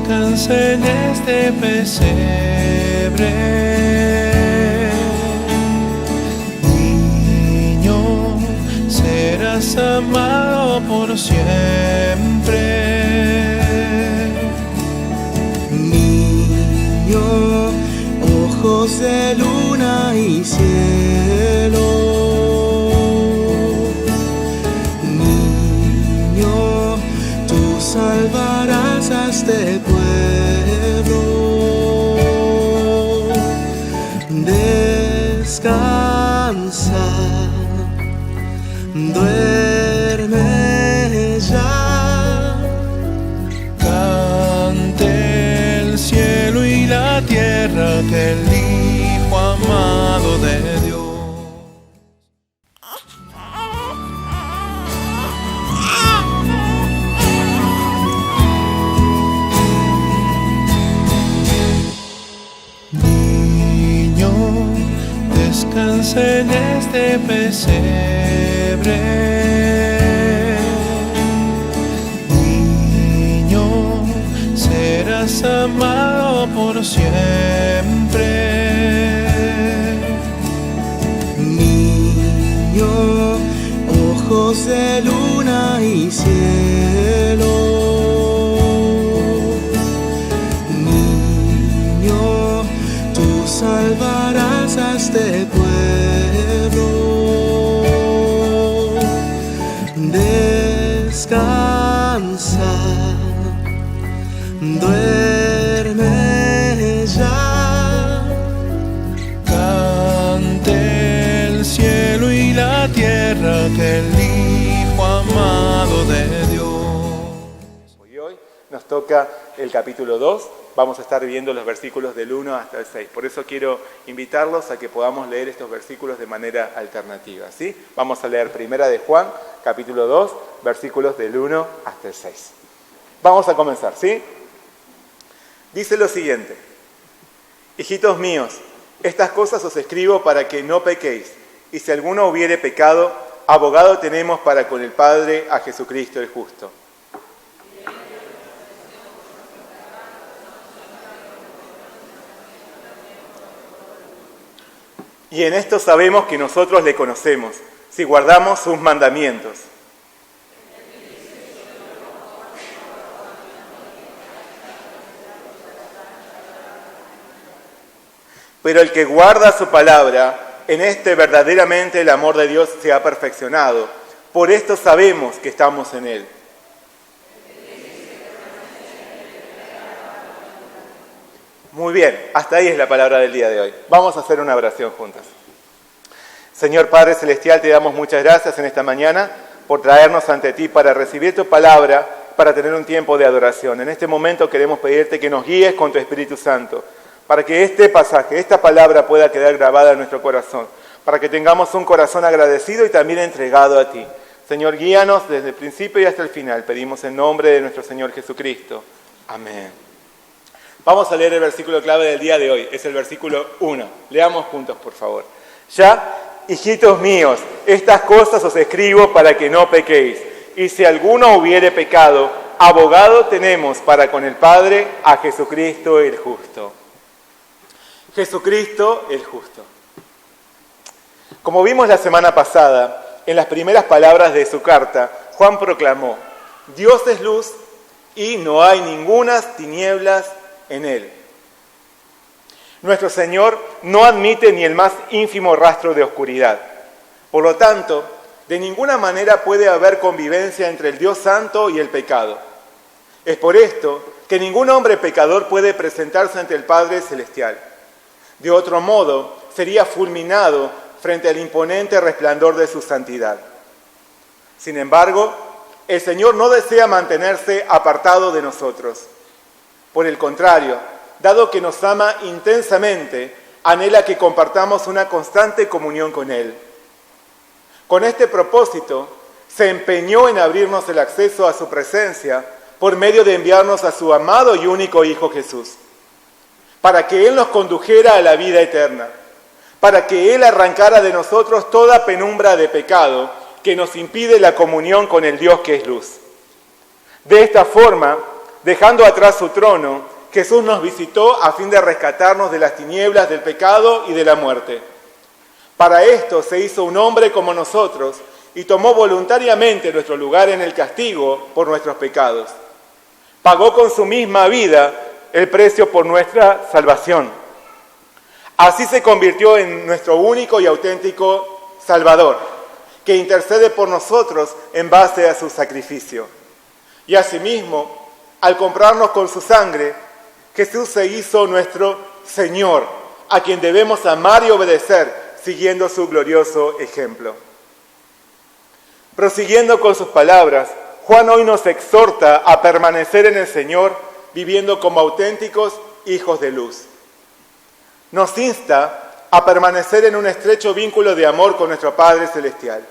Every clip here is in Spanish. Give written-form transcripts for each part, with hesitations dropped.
descansa en este pesebre. Niño, serás amado por siempre. Niño, ojos de luna y cielo. Niño, tú salvarás a este pueblo. Descansa, duerme ya. Cante el cielo y la tierra que el Hijo amado de Dios. Niño, descansa en este pesebre. Niño, serás amado por siempre. Niño, ojos de luna y cielo. Niño, tú salvarás a este pueblo. Descansa, duerme ya. Cante el cielo y la tierra que el Hijo amado de Dios. Y hoy nos toca el capítulo 2. Vamos a estar viendo los versículos del 1 hasta el 6. Por eso quiero invitarlos a que podamos leer estos versículos de manera alternativa, ¿sí? Vamos a leer Primera de Juan, capítulo 2, versículos del 1 hasta el 6. Vamos a comenzar, ¿sí? Dice lo siguiente: hijitos míos, estas cosas os escribo para que no pequéis, y si alguno hubiere pecado, abogado tenemos para con el Padre a Jesucristo el justo. Y en esto sabemos que nosotros le conocemos, si guardamos sus mandamientos. Pero el que guarda su palabra, en este verdaderamente el amor de Dios se ha perfeccionado. Por esto sabemos que estamos en Él. Muy bien, hasta ahí es la palabra del día de hoy. Vamos a hacer una oración juntas. Señor Padre Celestial, te damos muchas gracias en esta mañana por traernos ante ti para recibir tu palabra, para tener un tiempo de adoración. En este momento queremos pedirte que nos guíes con tu Espíritu Santo, para que este pasaje, esta palabra pueda quedar grabada en nuestro corazón, para que tengamos un corazón agradecido y también entregado a ti. Señor, guíanos desde el principio y hasta el final. Pedimos en nombre de nuestro Señor Jesucristo. Amén. Vamos a leer el versículo clave del día de hoy. Es el versículo 1. Leamos juntos, por favor. Ya, hijitos míos, estas cosas os escribo para que no pequéis. Y si alguno hubiere pecado, abogado tenemos para con el Padre a Jesucristo el justo. Jesucristo el justo. Como vimos la semana pasada, en las primeras palabras de su carta, Juan proclamó: Dios es luz y no hay ningunas tinieblas en Él. Nuestro Señor no admite ni el más ínfimo rastro de oscuridad. Por lo tanto, de ninguna manera puede haber convivencia entre el Dios Santo y el pecado. Es por esto que ningún hombre pecador puede presentarse ante el Padre Celestial. De otro modo, sería fulminado frente al imponente resplandor de su santidad. Sin embargo, el Señor no desea mantenerse apartado de nosotros. Por el contrario, dado que nos ama intensamente, anhela que compartamos una constante comunión con Él. Con este propósito, se empeñó en abrirnos el acceso a su presencia por medio de enviarnos a su amado y único Hijo Jesús, para que Él nos condujera a la vida eterna, para que Él arrancara de nosotros toda penumbra de pecado que nos impide la comunión con el Dios que es luz. De esta forma, dejando atrás su trono, Jesús nos visitó a fin de rescatarnos de las tinieblas del pecado y de la muerte. Para esto se hizo un hombre como nosotros y tomó voluntariamente nuestro lugar en el castigo por nuestros pecados. Pagó con su misma vida el precio por nuestra salvación. Así se convirtió en nuestro único y auténtico Salvador, que intercede por nosotros en base a su sacrificio. Y asimismo, al comprarnos con su sangre, Jesús se hizo nuestro Señor, a quien debemos amar y obedecer, siguiendo su glorioso ejemplo. Prosiguiendo con sus palabras, Juan hoy nos exhorta a permanecer en el Señor, viviendo como auténticos hijos de luz. Nos insta a permanecer en un estrecho vínculo de amor con nuestro Padre Celestial.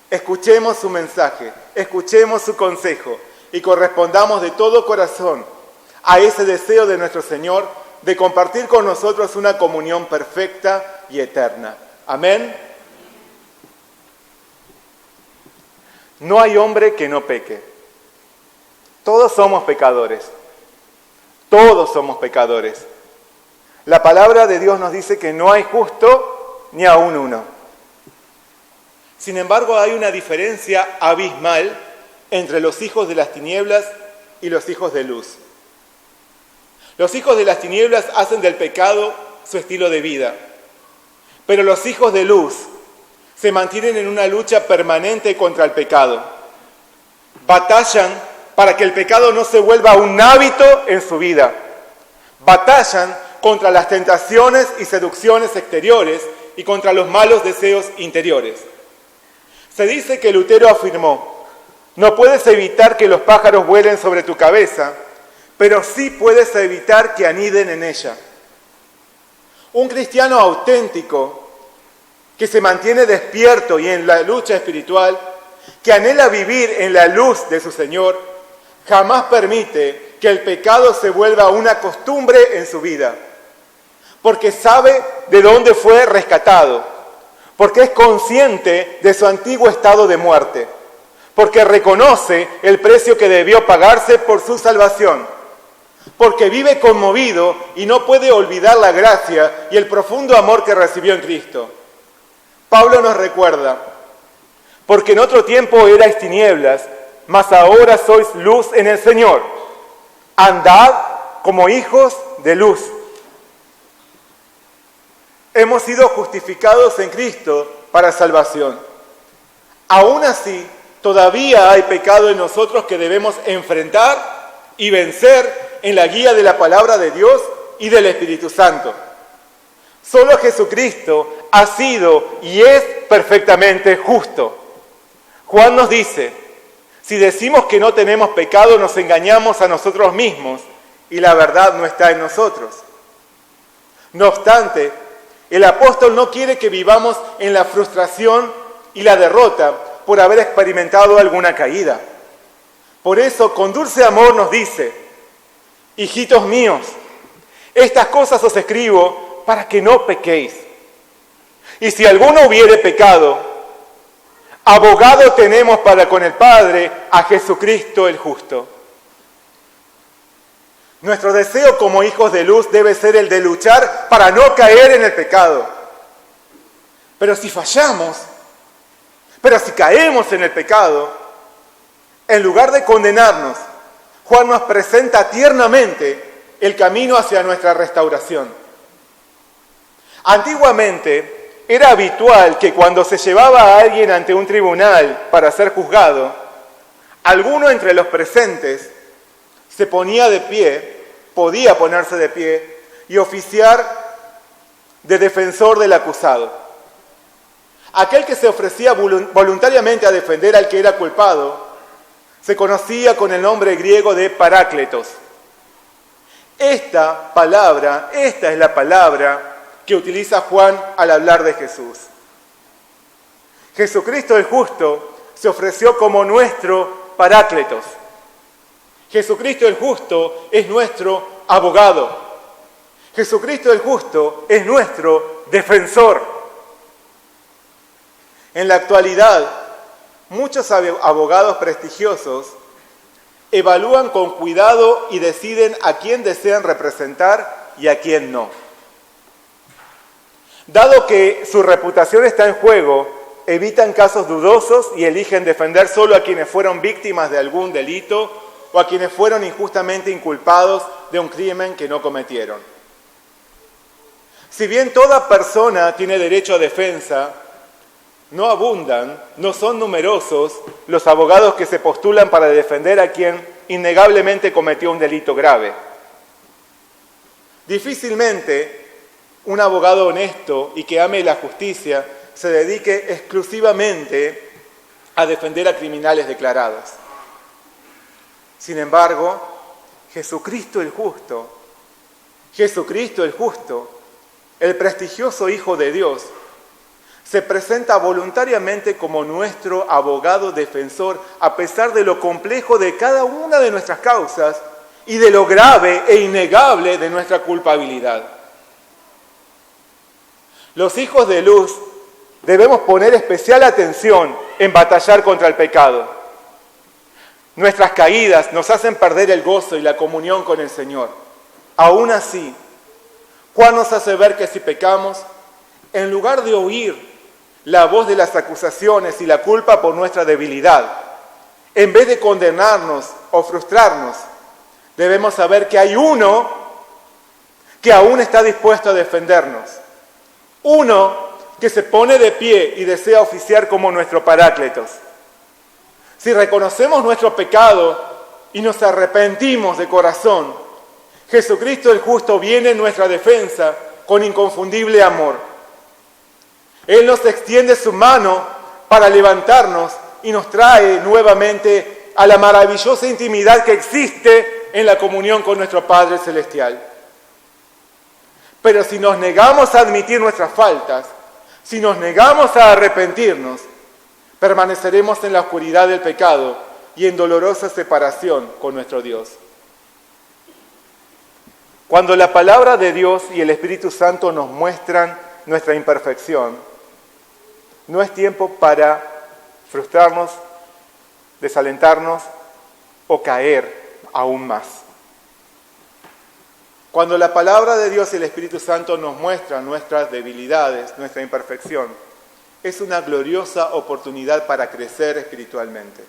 Escuchemos su mensaje, escuchemos su consejo y correspondamos de todo corazón a ese deseo de nuestro Señor de compartir con nosotros una comunión perfecta y eterna. Amén. No hay hombre que no peque. Todos somos pecadores. Todos somos pecadores. La palabra de Dios nos dice que no hay justo ni aún uno. Sin embargo, hay una diferencia abismal entre los hijos de las tinieblas y los hijos de luz. Los hijos de las tinieblas hacen del pecado su estilo de vida, pero los hijos de luz se mantienen en una lucha permanente contra el pecado. Batallan para que el pecado no se vuelva un hábito en su vida. Batallan contra las tentaciones y seducciones exteriores y contra los malos deseos interiores. Se dice que Lutero afirmó: no puedes evitar que los pájaros vuelen sobre tu cabeza, pero sí puedes evitar que aniden en ella. Un cristiano auténtico, que se mantiene despierto y en la lucha espiritual, que anhela vivir en la luz de su Señor, jamás permite que el pecado se vuelva una costumbre en su vida, porque sabe de dónde fue rescatado, porque es consciente de su antiguo estado de muerte, porque reconoce el precio que debió pagarse por su salvación, porque vive conmovido y no puede olvidar la gracia y el profundo amor que recibió en Cristo. Pablo nos recuerda: porque en otro tiempo erais tinieblas, mas ahora sois luz en el Señor. Andad como hijos de luz. Hemos sido justificados en Cristo para salvación. Aún así, todavía hay pecado en nosotros que debemos enfrentar y vencer en la guía de la palabra de Dios y del Espíritu Santo. Solo Jesucristo ha sido y es perfectamente justo. Juan nos dice: si decimos que no tenemos pecado, nos engañamos a nosotros mismos y la verdad no está en nosotros. No obstante, el apóstol no quiere que vivamos en la frustración y la derrota por haber experimentado alguna caída. Por eso, con dulce amor nos dice: hijitos míos, estas cosas os escribo para que no pequéis. Y si alguno hubiere pecado, abogado tenemos para con el Padre, a Jesucristo el justo. Nuestro deseo como hijos de luz debe ser el de luchar para no caer en el pecado. Pero si fallamos, pero si caemos en el pecado, en lugar de condenarnos, Juan nos presenta tiernamente el camino hacia nuestra restauración. Antiguamente era habitual que cuando se llevaba a alguien ante un tribunal para ser juzgado, alguno entre los presentes se ponía de pie, podía ponerse de pie y oficiar de defensor del acusado. Aquel que se ofrecía voluntariamente a defender al que era culpado se conocía con el nombre griego de Parácletos. Esta es la palabra que utiliza Juan al hablar de Jesús. Jesucristo el justo se ofreció como nuestro Parácletos. Jesucristo el justo es nuestro abogado. Jesucristo el justo es nuestro defensor. En la actualidad, muchos abogados prestigiosos evalúan con cuidado y deciden a quién desean representar y a quién no. Dado que su reputación está en juego, evitan casos dudosos y eligen defender solo a quienes fueron víctimas de algún delito o a quienes fueron injustamente inculpados de un crimen que no cometieron. Si bien toda persona tiene derecho a defensa, no abundan, no son numerosos los abogados que se postulan para defender a quien innegablemente cometió un delito grave. Difícilmente un abogado honesto y que ame la justicia se dedique exclusivamente a defender a criminales declarados. Sin embargo, Jesucristo el justo, el prestigioso Hijo de Dios, se presenta voluntariamente como nuestro abogado defensor a pesar de lo complejo de cada una de nuestras causas y de lo grave e innegable de nuestra culpabilidad. Los hijos de luz debemos poner especial atención en batallar contra el pecado. Nuestras caídas nos hacen perder el gozo y la comunión con el Señor. Aún así, Juan nos hace ver que si pecamos, en lugar de oír la voz de las acusaciones y la culpa por nuestra debilidad, en vez de condenarnos o frustrarnos, debemos saber que hay uno que aún está dispuesto a defendernos. Uno que se pone de pie y desea oficiar como nuestro Parácletos. Si reconocemos nuestro pecado y nos arrepentimos de corazón, Jesucristo el justo viene en nuestra defensa con inconfundible amor. Él nos extiende su mano para levantarnos y nos trae nuevamente a la maravillosa intimidad que existe en la comunión con nuestro Padre Celestial. Pero si nos negamos a admitir nuestras faltas, si nos negamos a arrepentirnos, permaneceremos en la oscuridad del pecado y en dolorosa separación con nuestro Dios. Cuando la palabra de Dios y el Espíritu Santo nos muestran nuestra imperfección, no es tiempo para frustrarnos, desalentarnos o caer aún más. Cuando la palabra de Dios y el Espíritu Santo nos muestran nuestras debilidades, nuestra imperfección, es una gloriosa oportunidad para crecer espiritualmente.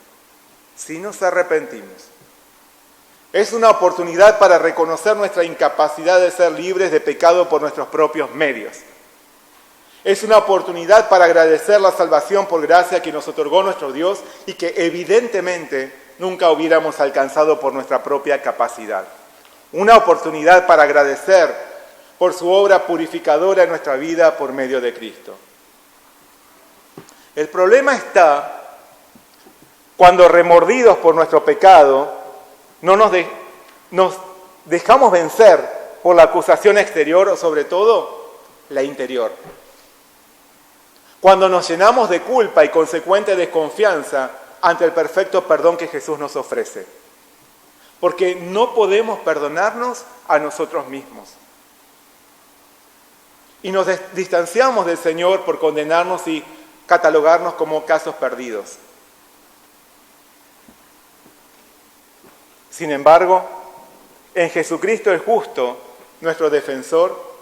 Si nos arrepentimos, es una oportunidad para reconocer nuestra incapacidad de ser libres de pecado por nuestros propios medios. Es una oportunidad para agradecer la salvación por gracia que nos otorgó nuestro Dios y que evidentemente nunca hubiéramos alcanzado por nuestra propia capacidad. Una oportunidad para agradecer por su obra purificadora en nuestra vida por medio de Cristo. El problema está cuando, remordidos por nuestro pecado, nos dejamos vencer por la acusación exterior o sobre todo la interior. Cuando nos llenamos de culpa y consecuente desconfianza ante el perfecto perdón que Jesús nos ofrece. Porque no podemos perdonarnos a nosotros mismos. Y nos distanciamos del Señor por condenarnos y catalogarnos como casos perdidos. Sin embargo, en Jesucristo el justo, nuestro defensor,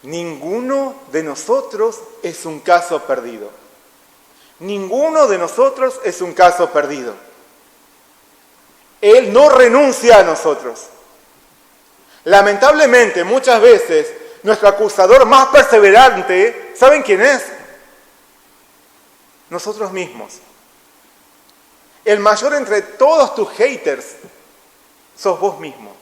ninguno de nosotros es un caso perdido. Ninguno de nosotros es un caso perdido. Él no renuncia a nosotros. Lamentablemente, muchas veces, nuestro acusador más perseverante, ¿saben quién es? Nosotros mismos. El mayor entre todos tus haters sos vos mismo.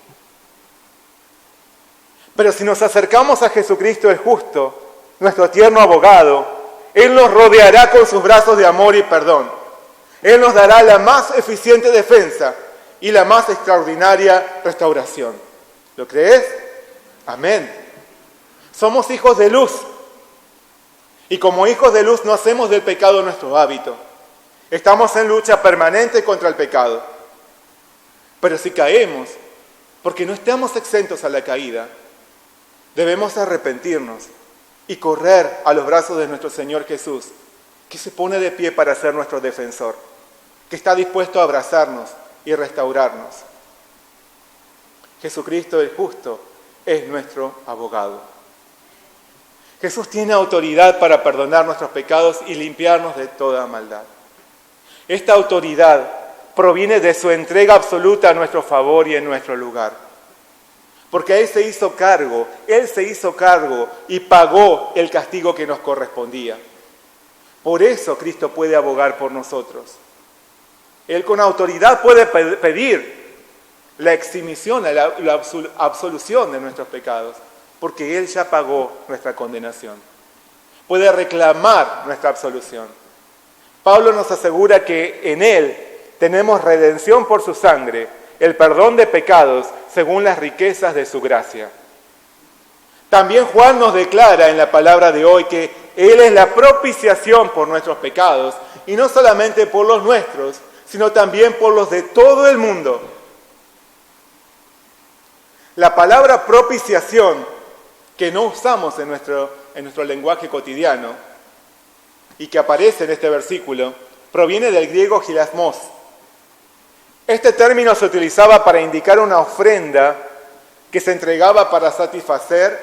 Pero si nos acercamos a Jesucristo el justo, nuestro tierno abogado, Él nos rodeará con sus brazos de amor y perdón. Él nos dará la más eficiente defensa y la más extraordinaria restauración. ¿Lo crees? Amén. Somos hijos de luz. Y como hijos de luz no hacemos del pecado nuestro hábito. Estamos en lucha permanente contra el pecado. Pero si caemos, porque no estamos exentos a la caída, debemos arrepentirnos y correr a los brazos de nuestro Señor Jesús, que se pone de pie para ser nuestro defensor, que está dispuesto a abrazarnos y restaurarnos. Jesucristo el justo es nuestro abogado. Jesús tiene autoridad para perdonar nuestros pecados y limpiarnos de toda maldad. Esta autoridad proviene de su entrega absoluta a nuestro favor y en nuestro lugar. Porque Él se hizo cargo y pagó el castigo que nos correspondía. Por eso Cristo puede abogar por nosotros. Él con autoridad puede pedir la eximición, la absolución de nuestros pecados, porque Él ya pagó nuestra condenación. Puede reclamar nuestra absolución. Pablo nos asegura que en Él tenemos redención por su sangre, el perdón de pecados según las riquezas de su gracia. También Juan nos declara en la palabra de hoy que Él es la propiciación por nuestros pecados, y no solamente por los nuestros, sino también por los de todo el mundo. La palabra propiciación, que no usamos en nuestro lenguaje cotidiano, y que aparece en este versículo, proviene del griego hilasmos. Este término se utilizaba para indicar una ofrenda que se entregaba para satisfacer,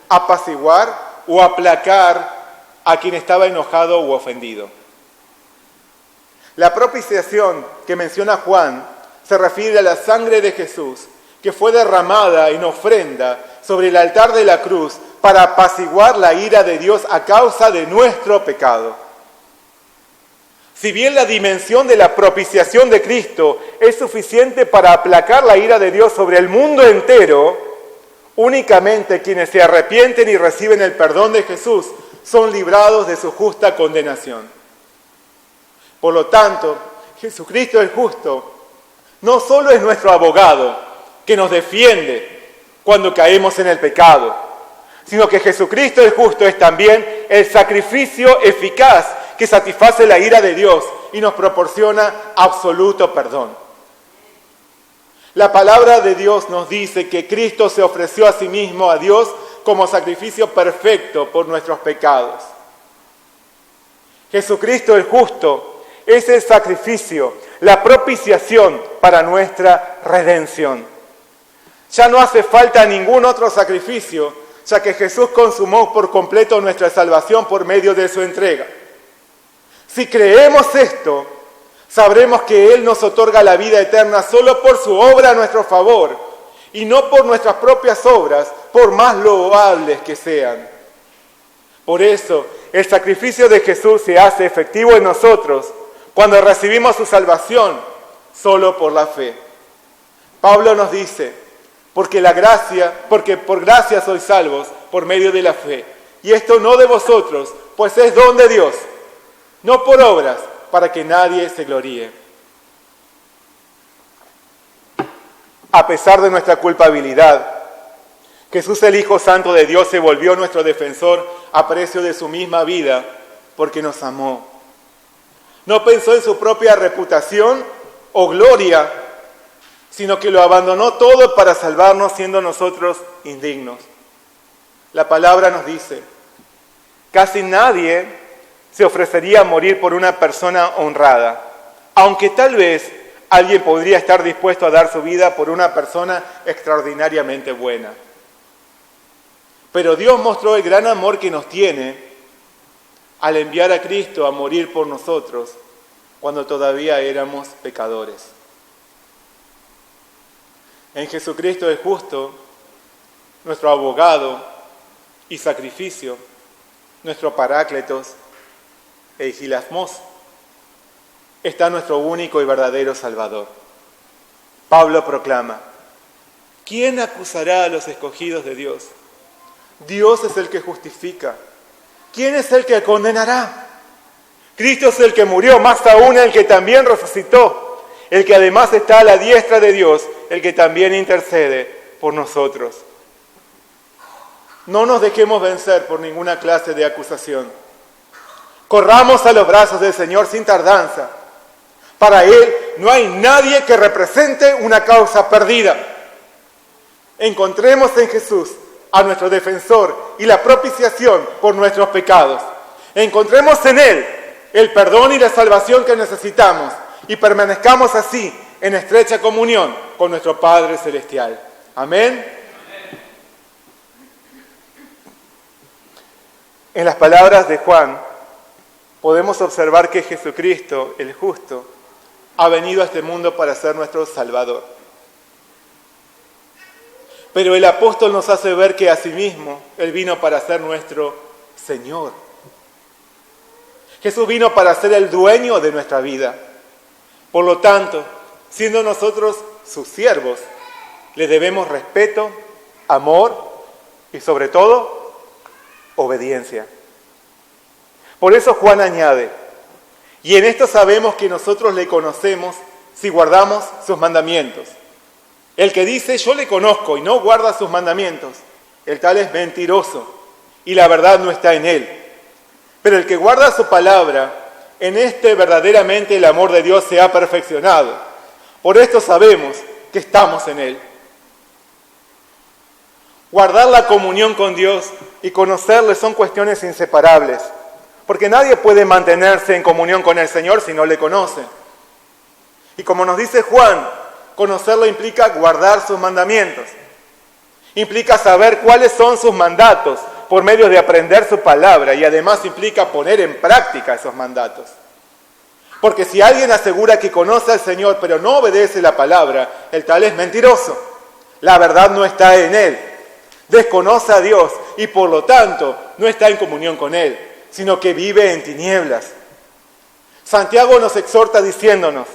apaciguar o aplacar a quien estaba enojado u ofendido. La propiciación que menciona Juan se refiere a la sangre de Jesús, que fue derramada en ofrenda sobre el altar de la cruz para apaciguar la ira de Dios a causa de nuestro pecado. Si bien la dimensión de la propiciación de Cristo es suficiente para aplacar la ira de Dios sobre el mundo entero, únicamente quienes se arrepienten y reciben el perdón de Jesús son librados de su justa condenación. Por lo tanto, Jesucristo el justo no solo es nuestro abogado que nos defiende cuando caemos en el pecado, sino que Jesucristo el justo es también el sacrificio eficaz que satisface la ira de Dios y nos proporciona absoluto perdón. La palabra de Dios nos dice que Cristo se ofreció a sí mismo a Dios como sacrificio perfecto por nuestros pecados. Jesucristo el justo es el sacrificio, la propiciación para nuestra redención. Ya no hace falta ningún otro sacrificio, ya que Jesús consumó por completo nuestra salvación por medio de su entrega. Si creemos esto, sabremos que Él nos otorga la vida eterna solo por su obra a nuestro favor y no por nuestras propias obras, por más loables que sean. Por eso, el sacrificio de Jesús se hace efectivo en nosotros cuando recibimos su salvación solo por la fe. Pablo nos dice, porque por gracia sois salvos por medio de la fe. Y esto no de vosotros, pues es don de Dios, no por obras, para que nadie se gloríe. A pesar de nuestra culpabilidad, Jesús el Hijo Santo de Dios se volvió nuestro defensor a precio de su misma vida, porque nos amó. No pensó en su propia reputación o gloria, sino que lo abandonó todo para salvarnos siendo nosotros indignos. La palabra nos dice, casi nadie se ofrecería a morir por una persona honrada, aunque tal vez alguien podría estar dispuesto a dar su vida por una persona extraordinariamente buena. Pero Dios mostró el gran amor que nos tiene al enviar a Cristo a morir por nosotros cuando todavía éramos pecadores. En Jesucristo el justo, nuestro abogado y sacrificio, nuestro parácletos e hilasmos, está nuestro único y verdadero Salvador. Pablo proclama, ¿quién acusará a los escogidos de Dios? Dios es el que justifica. ¿Quién es el que condenará? Cristo es el que murió, más aún el que también resucitó, el que además está a la diestra de Dios, el que también intercede por nosotros. No nos dejemos vencer por ninguna clase de acusación. Corramos a los brazos del Señor sin tardanza. Para Él no hay nadie que represente una causa perdida. Encontremos en Jesús a nuestro defensor y la propiciación por nuestros pecados. Encontremos en Él el perdón y la salvación que necesitamos y permanezcamos así en estrecha comunión con nuestro Padre Celestial. Amén. En las palabras de Juan podemos observar que Jesucristo, el justo, ha venido a este mundo para ser nuestro Salvador. Pero el apóstol nos hace ver que asimismo Él vino para ser nuestro Señor. Jesús vino para ser el dueño de nuestra vida. Por lo tanto, siendo nosotros sus siervos, le debemos respeto, amor y sobre todo, obediencia. Por eso Juan añade, y en esto sabemos que nosotros le conocemos si guardamos sus mandamientos. El que dice, yo le conozco y no guarda sus mandamientos, el tal es mentiroso y la verdad no está en él. Pero el que guarda su palabra, en este verdaderamente el amor de Dios se ha perfeccionado. Por esto sabemos que estamos en él. Guardar la comunión con Dios y conocerle son cuestiones inseparables, porque nadie puede mantenerse en comunión con el Señor si no le conoce. Y como nos dice Juan, conocerlo implica guardar sus mandamientos. Implica saber cuáles son sus mandatos por medio de aprender su palabra y además implica poner en práctica esos mandatos. Porque si alguien asegura que conoce al Señor pero no obedece la palabra, el tal es mentiroso. La verdad no está en él. Desconoce a Dios y por lo tanto no está en comunión con Él, sino que vive en tinieblas. Santiago nos exhorta diciéndonos,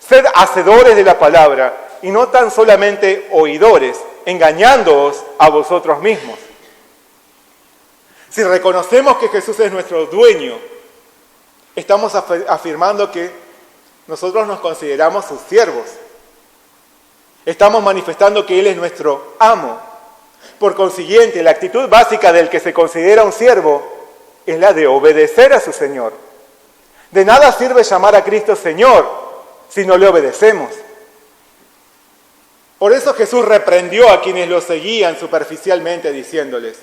sed hacedores de la palabra y no tan solamente oidores, engañándoos a vosotros mismos. Si reconocemos que Jesús es nuestro dueño, estamos afirmando que nosotros nos consideramos sus siervos. Estamos manifestando que Él es nuestro amo. Por consiguiente, la actitud básica del que se considera un siervo es la de obedecer a su Señor. De nada sirve llamar a Cristo Señor si no le obedecemos. Por eso Jesús reprendió a quienes lo seguían superficialmente diciéndoles,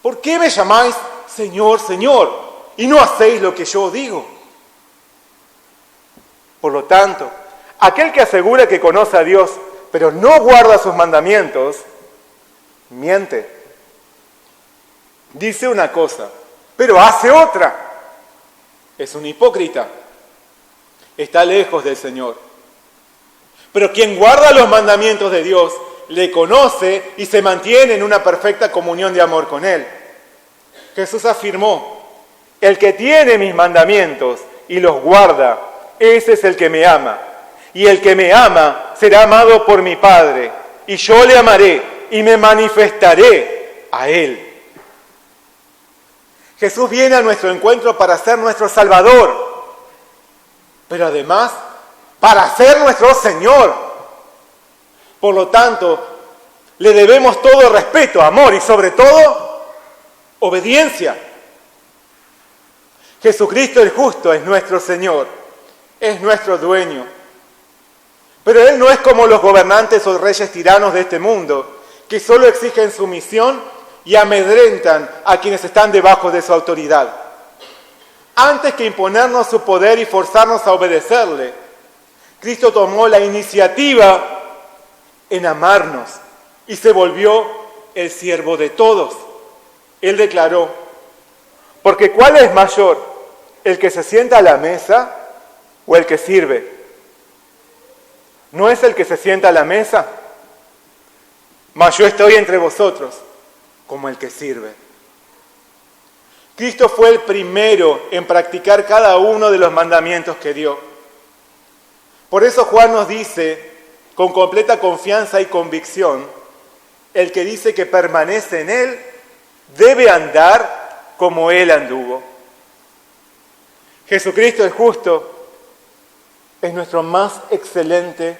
¿por qué me llamáis Señor, Señor, y no hacéis lo que yo digo? Por lo tanto, aquel que asegura que conoce a Dios, pero no guarda sus mandamientos, miente. Dice una cosa, pero hace otra. Es un hipócrita. Está lejos del Señor. Pero quien guarda los mandamientos de Dios, le conoce y se mantiene en una perfecta comunión de amor con Él. Jesús afirmó, el que tiene mis mandamientos y los guarda, ese es el que me ama. Y el que me ama será amado por mi Padre, y yo le amaré y me manifestaré a Él. Jesús viene a nuestro encuentro para ser nuestro Salvador, pero además para ser nuestro Señor. Por lo tanto, le debemos todo respeto, amor y sobre todo, obediencia. Jesucristo el justo es nuestro Señor, es nuestro dueño. Pero Él no es como los gobernantes o reyes tiranos de este mundo, que solo exigen sumisión y amedrentan a quienes están debajo de su autoridad. Antes que imponernos su poder y forzarnos a obedecerle, Cristo tomó la iniciativa en amarnos y se volvió el siervo de todos. Él declaró, porque ¿cuál es mayor, el que se sienta a la mesa o el que sirve? ¿No es el que se sienta a la mesa? Mas yo estoy entre vosotros como el que sirve. Cristo fue el primero en practicar cada uno de los mandamientos que dio. Por eso Juan nos dice, con completa confianza y convicción, el que dice que permanece en Él, debe andar como Él anduvo. Jesucristo el justo es nuestro más excelente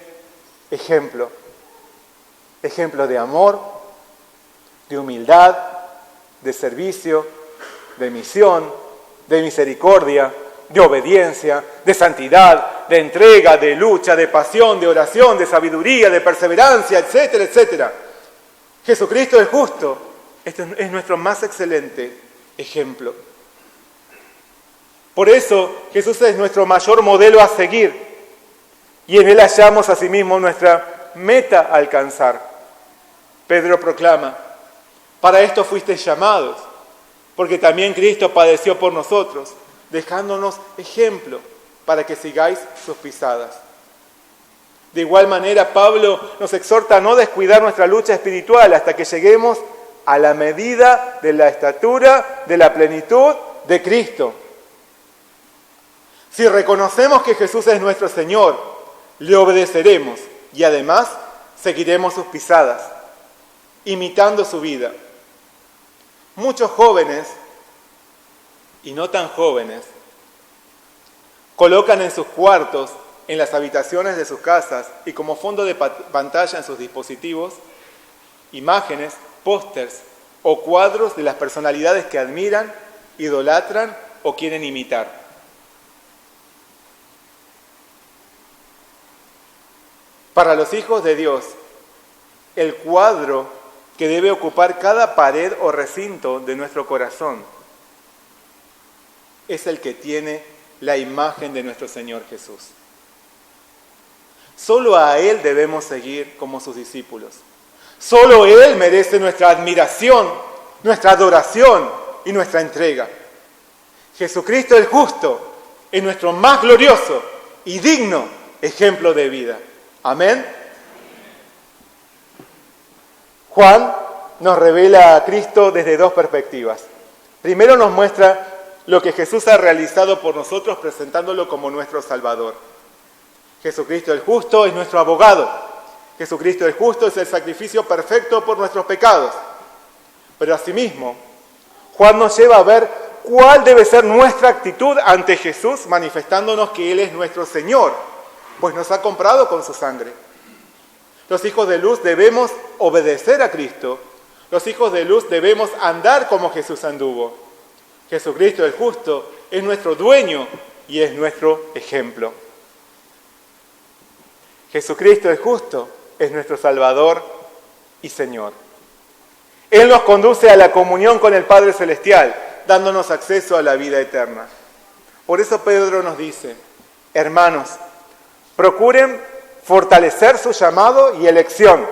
ejemplo. Ejemplo de amor, de humildad, de servicio, de misión, de misericordia, de obediencia, de santidad, de entrega, de lucha, de pasión, de oración, de sabiduría, de perseverancia, etcétera, etcétera. Jesucristo el justo es nuestro más excelente ejemplo. Por eso Jesús es nuestro mayor modelo a seguir. y en Él hallamos asimismo nuestra meta a alcanzar. Pedro proclama, para esto fuisteis llamados, porque también Cristo padeció por nosotros, dejándonos ejemplo para que sigáis sus pisadas. De igual manera, Pablo nos exhorta a no descuidar nuestra lucha espiritual hasta que lleguemos a la medida de la estatura de la plenitud de Cristo. Si reconocemos que Jesús es nuestro Señor, le obedeceremos y además seguiremos sus pisadas, imitando su vida. Muchos jóvenes, y no tan jóvenes, colocan en sus cuartos, en las habitaciones de sus casas y como fondo de pantalla en sus dispositivos, imágenes, pósters o cuadros de las personalidades que admiran, idolatran o quieren imitar. Para los hijos de Dios, el cuadro que debe ocupar cada pared o recinto de nuestro corazón es el que tiene la imagen de nuestro Señor Jesús. Solo a Él debemos seguir como sus discípulos. Solo Él merece nuestra admiración, nuestra adoración y nuestra entrega. Jesucristo el justo es nuestro más glorioso y digno ejemplo de vida. Amén. Juan nos revela a Cristo desde dos perspectivas. Primero nos muestra lo que Jesús ha realizado por nosotros presentándolo como nuestro Salvador. Jesucristo el justo es nuestro abogado. Jesucristo el justo es el sacrificio perfecto por nuestros pecados. Pero asimismo, Juan nos lleva a ver cuál debe ser nuestra actitud ante Jesús, manifestándonos que Él es nuestro Señor, pues nos ha comprado con su sangre. Los hijos de luz debemos obedecer a Cristo. Los hijos de luz debemos andar como Jesús anduvo. Jesucristo el justo es nuestro dueño y es nuestro ejemplo. Jesucristo el justo es nuestro Salvador y Señor. Él nos conduce a la comunión con el Padre Celestial, dándonos acceso a la vida eterna. Por eso Pedro nos dice, hermanos, procuren fortalecer su llamado y elección.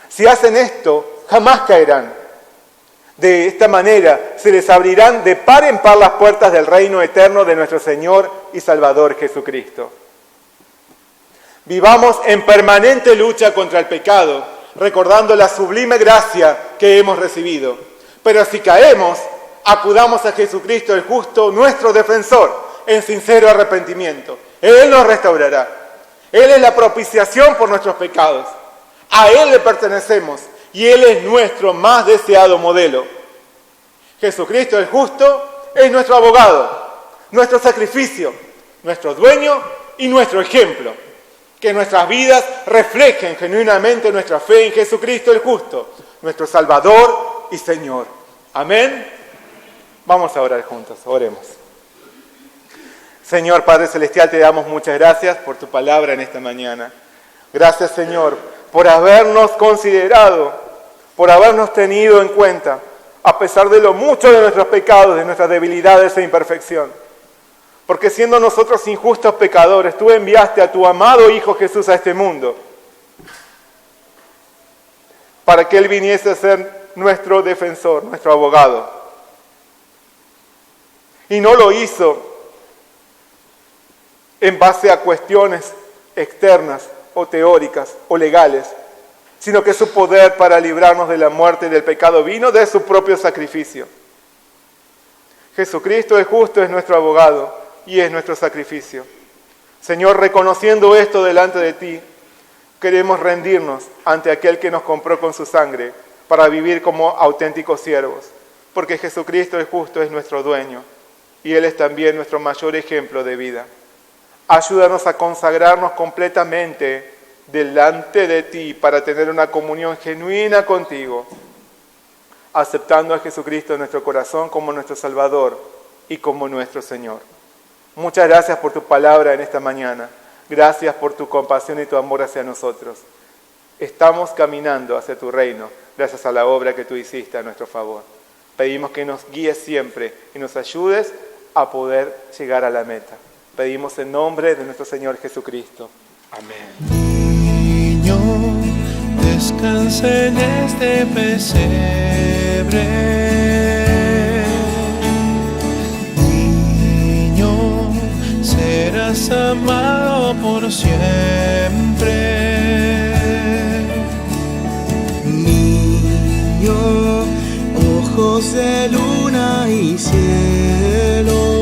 Si hacen esto, jamás caerán. De esta manera se les abrirán de par en par las puertas del reino eterno de nuestro Señor y Salvador Jesucristo. Vivamos en permanente lucha contra el pecado, recordando la sublime gracia que hemos recibido. Pero si caemos, acudamos a Jesucristo el justo, nuestro defensor, en sincero arrepentimiento. Él nos restaurará. Él es la propiciación por nuestros pecados. A Él le pertenecemos y Él es nuestro más deseado modelo. Jesucristo el justo es nuestro abogado, nuestro sacrificio, nuestro dueño y nuestro ejemplo. Que nuestras vidas reflejen genuinamente nuestra fe en Jesucristo el justo, nuestro Salvador y Señor. Amén. Vamos a orar juntos, oremos. Señor Padre Celestial, te damos muchas gracias por tu palabra en esta mañana. Gracias, Señor, por habernos considerado, por habernos tenido en cuenta, a pesar de lo mucho de nuestros pecados, de nuestras debilidades e imperfección. Porque siendo nosotros injustos pecadores, tú enviaste a tu amado Hijo Jesús a este mundo, para que Él viniese a ser nuestro defensor, nuestro abogado. Y no lo hizo en base a cuestiones externas o teóricas o legales, sino que su poder para librarnos de la muerte y del pecado vino de su propio sacrificio. Jesucristo el justo es nuestro abogado y es nuestro sacrificio. Señor, reconociendo esto delante de ti, queremos rendirnos ante aquel que nos compró con su sangre para vivir como auténticos siervos, porque Jesucristo el justo es nuestro dueño y Él es también nuestro mayor ejemplo de vida. Ayúdanos a consagrarnos completamente delante de ti para tener una comunión genuina contigo, aceptando a Jesucristo en nuestro corazón como nuestro Salvador y como nuestro Señor. Muchas gracias por tu palabra en esta mañana. Gracias por tu compasión y tu amor hacia nosotros. Estamos caminando hacia tu reino gracias a la obra que tú hiciste a nuestro favor. Pedimos que nos guíes siempre y nos ayudes a poder llegar a la meta. Pedimos en nombre de nuestro Señor Jesucristo. Amén. Niño, descansa en este pesebre. Niño, serás amado por siempre. Niño, ojos de luna y cielo,